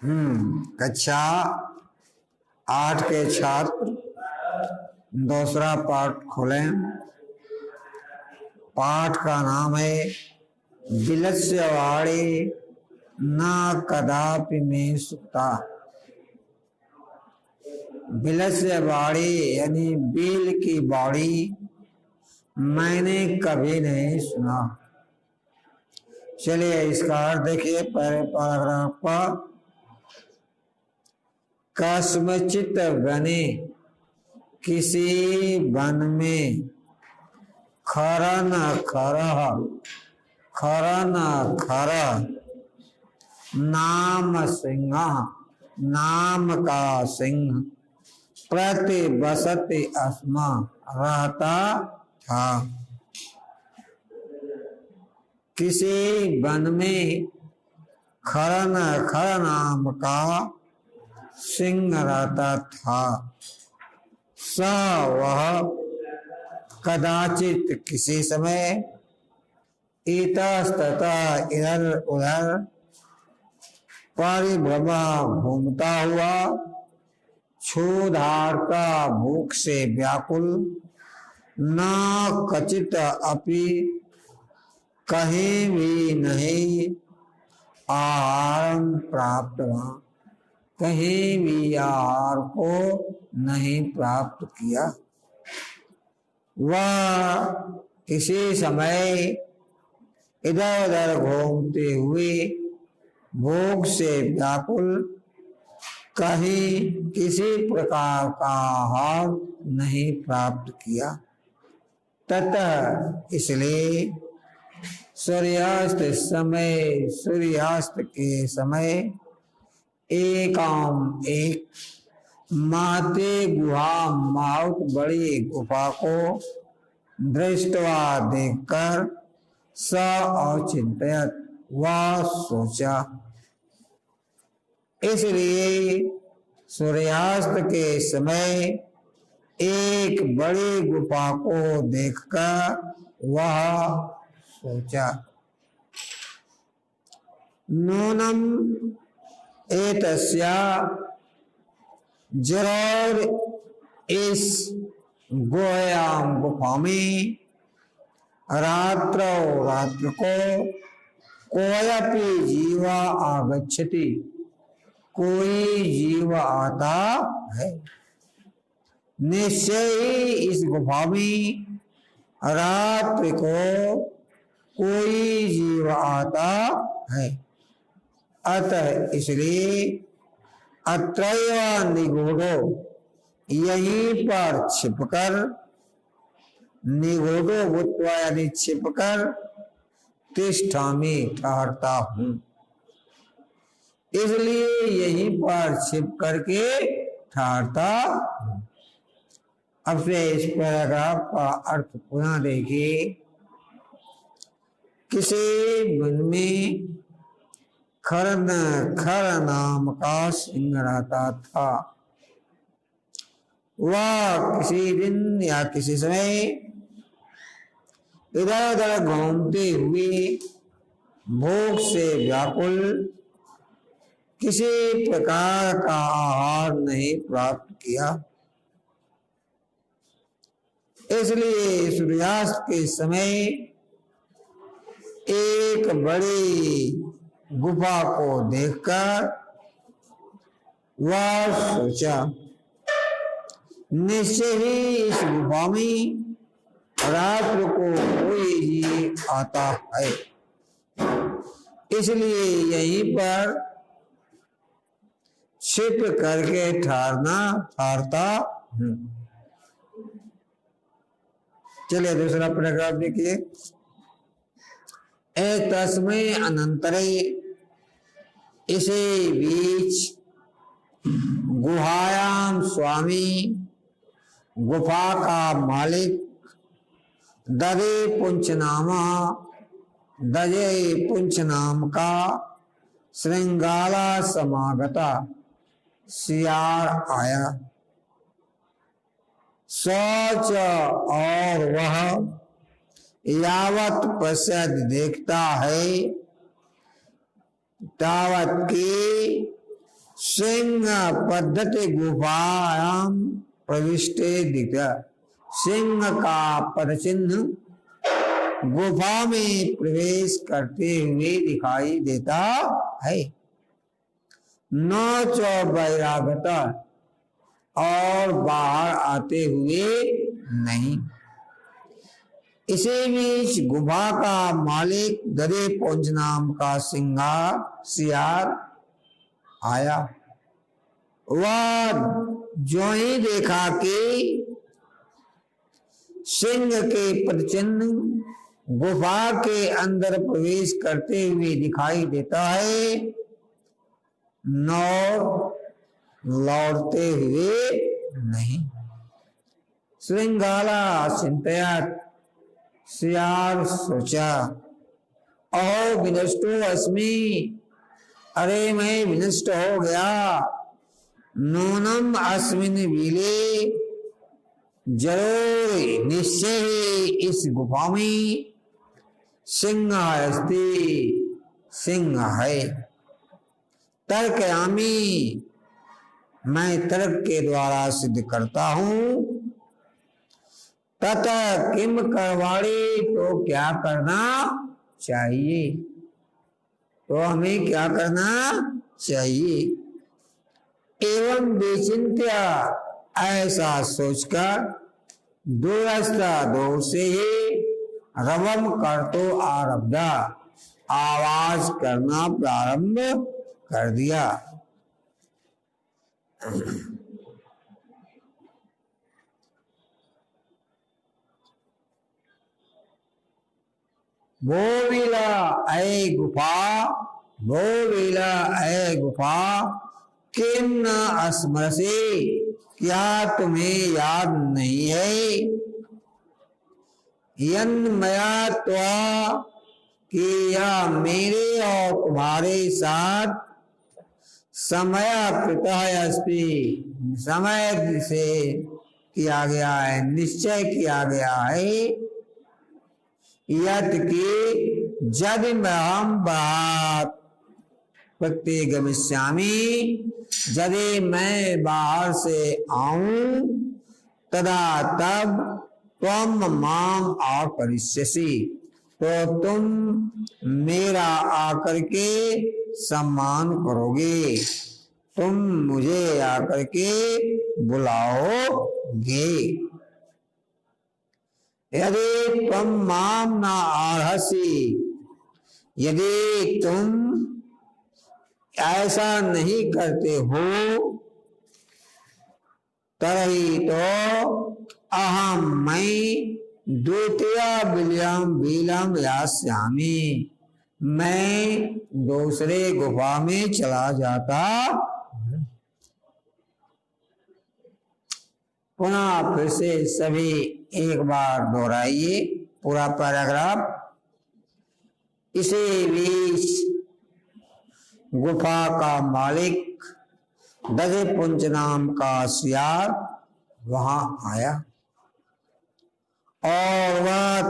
कक्षा 8 के छात्र दूसरा पाठ खोलें। पाठ का नाम है बिलस्यवाणी न कदापि में सुता। बिलस्यवाणी यानी बिल की बाड़ी मैंने कभी नहीं सुना। चलिए इसका अर्थ देखिए पहले पैराग्राफ पर। कस्मचित वने किसी वन में खरन खरह खरन खरह नाम सिंह नाम का सिंह प्रतिबसति अस्मा रहता था। किसी वन में खरन खर नाम का सिंह रहता था। स वह कदाचित किसी समय इतस्ततः इधर उधर परिभ्रमा घूमता हुआ क्षुधार्ता भूख से व्याकुल न कचित अपि कहीं भी नहीं आहार प्राप्त हुआ, कहीं भी आहार को नहीं प्राप्त किया। वह किसी समय इधर उधर घूमते हुए भूख से व्याकुल कहीं किसी प्रकार का आहार नहीं प्राप्त किया। ततः इसलिए सूर्यास्त के समय एक महते गुहा बहुत बड़ी गुफा को दृष्टवा देखकर स औचित्यत वह सोचा। इसलिए सूर्यास्त के समय एक बड़ी गुफा को देखकर वह सोचा। नूनम एतस्या जरूर इस गुफा में रात्र को कोयपि जीवा आगच्छति, कोई जीव आता है। निश्चय ही इस गुफा में रात्रि को कोई जीव आता है। अतः इसलिए अत्रैव निगूढ़ो यहीं पर छिपकर, निगूढ़ो भूत्वा यानी छिपकर तिष्ठामि ठहरता हूँ। इसलिए यहीं पर छिप करके ठहरता हूँ। अब से इस पैराग्राफ का अर्थ पुनः देखिए। किसी वन में खर नाम का सिंह रहता था। वह किसी दिन या किसी समय इधर उधर घूमते हुए भूख से व्याकुल किसी प्रकार का आहार नहीं प्राप्त किया। इसलिए सूर्यास्त के समय एक बड़ी गुफा को देखकर वह सोचा, निश्चय ही इस गुफा में रात्र को कोई ही आता है। इसलिए यहीं पर छिप करके ठहरता हूँ। चलिए दूसरा पैराग्राफ देखिए। तस्मै अनंतरे इसी बीच गुहायाम स्वामी गुफा का मालिक दजे पुंछ नाम का श्रृंगाला समागता सियार आया। सोच और वह यावत पश्चात देखता है तावत की सिंह पद्धति गुफायां प्रविष्टे दिखा। सिंह का पदचिन्ह गुफा में प्रवेश करते हुए दिखाई देता है। न च बहिरागता, और बाहर आते हुए नहीं। इसी बीच गुफा का मालिक गधे पुंज नाम का सियार आया। वह जो ही देखा कि सिंह के पदचिन्ह गुफा के अंदर प्रवेश करते हुए दिखाई देता है, नौ लौटते हुए नहीं। श्रृंगाला चिंतयात, सियार सोचा, अहो विनष्टो अस्मि, अरे मैं विनष्ट हो गया। नूनम अस्मिन विले, जरूर निश्चय इस गुफा में सिंह अस्ति, सिंह है। तर्कयामी, मैं तर्क के द्वारा सिद्ध करता हूं। तथा किम करवाड़ी, तो क्या करना चाहिए, तो हमें क्या करना चाहिए। एवं बेचिंत्या, ऐसा सोचकर दूरस्था दूर से ही रवम कर तो आरब्धा, आवाज करना प्रारंभ कर दिया। बोविला ऐ गुफा, बोविला ऐ गुफा, किम न अस्मरसे, क्या तुम्हें याद नहीं है। यन्मया त्वा, कि यह मेरे और तुम्हारे साथ समय अस्ति, समय से किया गया है, निश्चय किया गया है। यत् कि जद हम बात प्रत्यगमिष्यामि, यदि मैं बाहर से आऊं, तदा तब त्वम माम आकरिष्यसि, तो तुम मेरा आकर के सम्मान करोगे, तुम मुझे आकर के बुलाओगे। यदि तुम माम ना आर्हसि, यदि तुम ऐसा नहीं करते हो, तरही तो अहम मैं द्वितीय बिलम यास्यामि, मैं दूसरे गुफा में चला जाता। पुनः फिर से सभी एक बार दोहराइए पूरा पैराग्राफ। इसी बीच गुफा का मालिक गधे पुंज नाम का सियार वहां आया, और वह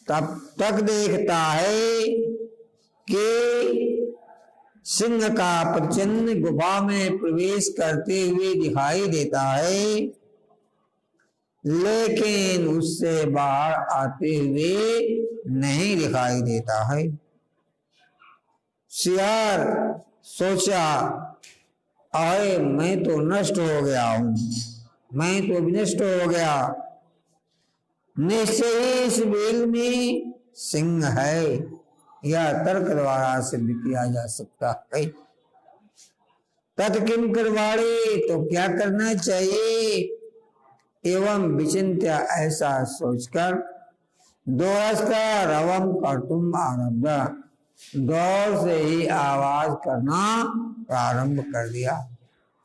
तब तक देखता है कि सिंह का प्रचिन्ह गुफा में प्रवेश करते हुए दिखाई देता है, लेकिन उससे बाहर आते हुए नहीं दिखाई देता है। सियार सोचा, अरे मैं तो नष्ट हो गया हूं, मैं तो विनष्ट हो गया, निश्चय ही इस बेल में सिंह है, यह तर्क द्वारा सिद्ध किया जा सकता है। तत्किम करवाड़े, तो क्या करना चाहिए। एवं विचिंत्य, ऐसा सोचकर दोस्ता रवम कर्तुम आरब्ध, दौर से ही आवाज करना प्रारंभ कर दिया।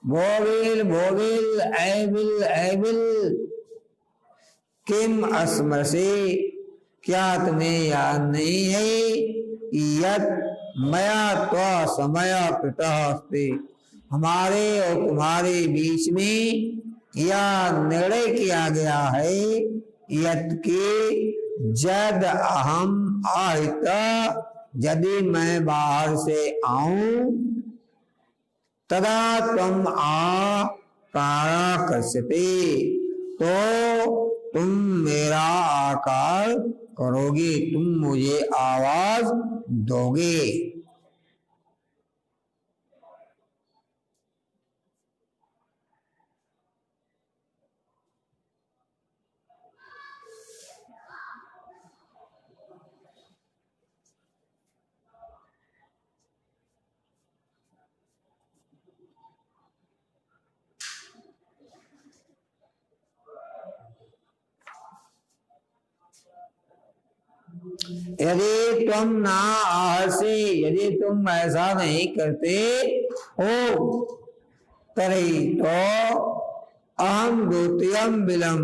बोविल बोविल ऐबिल ऐबिल, किम अस्मरसे, क्या तुम्हें याद नहीं है। यत् मया त्वा समय कृतः अस्ति, हमारे और तुम्हारे बीच में यह निर्णय किया गया है। यत् के जद अहम आहित, यदि मैं बाहर से आऊं, तदा त्वम आकाराकर्षते, तो तुम मेरा आकार करोगे, तुम मुझे आवाज दोगे। यदि तुम ना आहसे, यदि तुम ऐसा नहीं करते हो, तरी तो अहम द्वितीयम बिलम,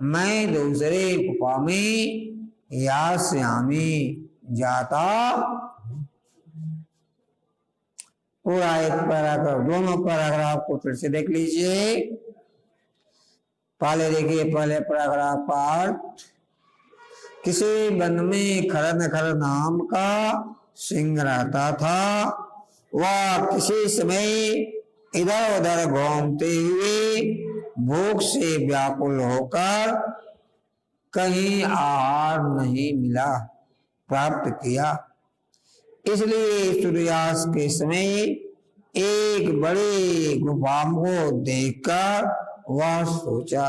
मैं दूसरे गुफा में यास्यामि, जाता। पूरा एक पैराग्राफ, दोनों पैराग्राफ को फिर से देख लीजिए। पहले देखिए, पहले पैराग्राफ पार्ट। किसी वन में खरनखर नाम का सिंह रहता था। वह किसी समय इधर उधर घूमते हुए भूख से व्याकुल होकर कहीं आहार नहीं मिला प्राप्त किया, इसलिए सूर्यास्त के समय एक बड़ी गुफा को देखकर वह सोचा,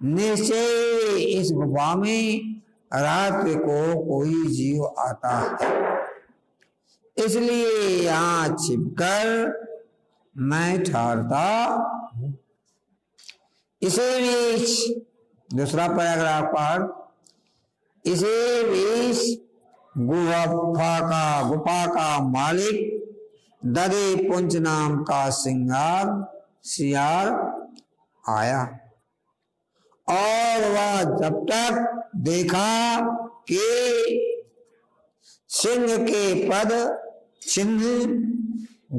निश्चय इस गुफा में रात्रि को कोई जीव आता है, इसलिए यहाँ छिपकर मैं ठहरता। इसी बीच, दूसरा पैराग्राफ पर, इसी बीच गुफा का मालिक दधे पुंज नाम का सियार आया, और वह जब तक देखा कि सिंह के पद चिन्ह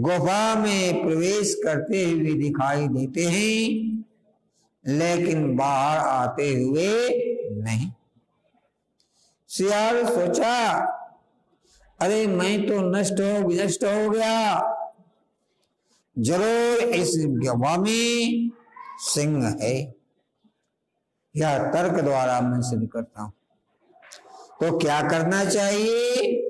गुफा में प्रवेश करते हुए दिखाई देते हैं, लेकिन बाहर आते हुए नहीं। सियार सोचा, अरे मैं तो विनष्ट हो गया, जरूर इस गुफा में सिंह है। यह तर्क द्वारा मैं सिद्ध करता हूं। तो क्या करना चाहिए?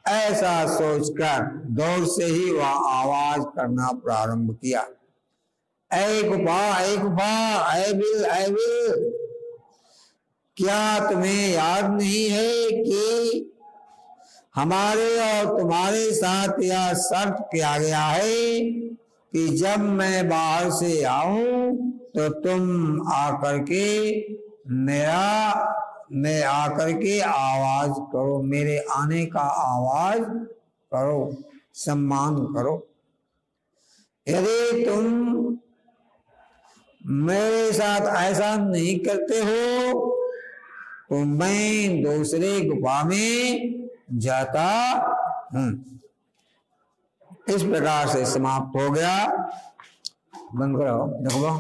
ऐसा सोचकर दौड़ से ही वह आवाज करना प्रारंभ किया, ऐ गुफा, ऐ गुफा, ऐ बिल, ऐ बिल, क्या तुम्हें याद नहीं है कि हमारे और तुम्हारे साथ यह शर्त किया गया है कि जब मैं बाहर से आऊं तो तुम आकर के आवाज करो, मेरे आने का आवाज करो, सम्मान करो। यदि तुम मेरे साथ ऐसा नहीं करते हो तो मैं दूसरे गुफा में जाता हूं। इस प्रकार से समाप्त हो गया। बंद करो, देखो।